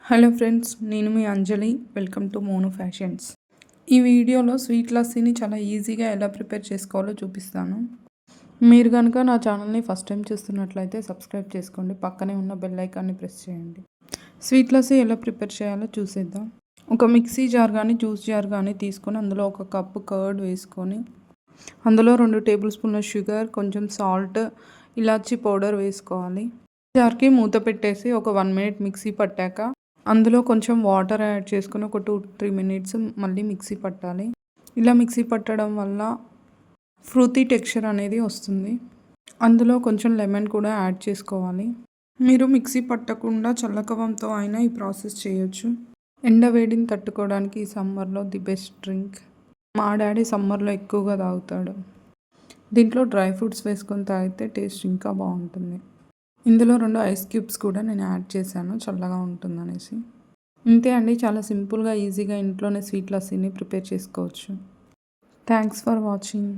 Hello friends, నేను మీ Anjali. Welcome to Monu fashions. ఈ వీడియోలో స్వీట్ లస్సీని చాలా ఈజీగా ఎలా ప్రిపేర్ చేసుకోవాలో చూపిస్తాను. మీరు కనుక నా ఛానల్ని ఫస్ట్ టైం చూస్తున్నట్లయితే సబ్స్క్రైబ్ చేసుకోండి, పక్కనే ఉన్న బెల్ ఐకాన్ని ప్రెస్ చేయండి. స్వీట్ లస్సీ ఎలా ప్రిపేర్ చేయాలో చూసేద్దాం. ఒక మిక్సీ జార్ కానీ జ్యూస్ జార్ కానీ తీసుకొని అందులో ఒక కప్పు కర్డ్ వేసుకొని అందులో 2 టేబుల్ స్పూన్ల షుగర్, కొంచెం సాల్ట్, ఇలాచీ పౌడర్ వేసుకోవాలి. జార్కి మూత పెట్టేసి ఒక 1 మినిట్ మిక్సీ పట్టాక అందులో కొంచెం వాటర్ యాడ్ చేసుకొని ఒక 2-3 మినిట్స్ మళ్ళీ మిక్సీ పట్టాలి. ఇలా మిక్సీ పట్టడం వల్ల ఫ్రూటీ టెక్స్చర్ అనేది వస్తుంది. అందులో కొంచెం లెమన్ కూడా యాడ్ చేసుకోవాలి. మీరు మిక్సీ పట్టకుండా చల్లకవంతో అయినా ఈ ప్రాసెస్ చేయొచ్చు. ఎండవేడిని తట్టుకోవడానికి ఈ సమ్మర్లో ది బెస్ట్ డ్రింక్. మా డాడీ సమ్మర్లో ఎక్కువగా తాగుతాడు. దీంట్లో డ్రై ఫ్రూట్స్ వేసుకొని తాగితే టేస్ట్ ఇంకా బాగుంటుంది. ఇందులో 2 ఐస్ క్యూబ్స్ కూడా నేను యాడ్ చేశాను, చల్లగా ఉంటుందనేసి. ఇంతే అండి, చాలా సింపుల్గా ఈజీగా ఇంట్లోనే స్వీట్ లస్సీని ప్రిపేర్ చేసుకోవచ్చు. Thanks for watching.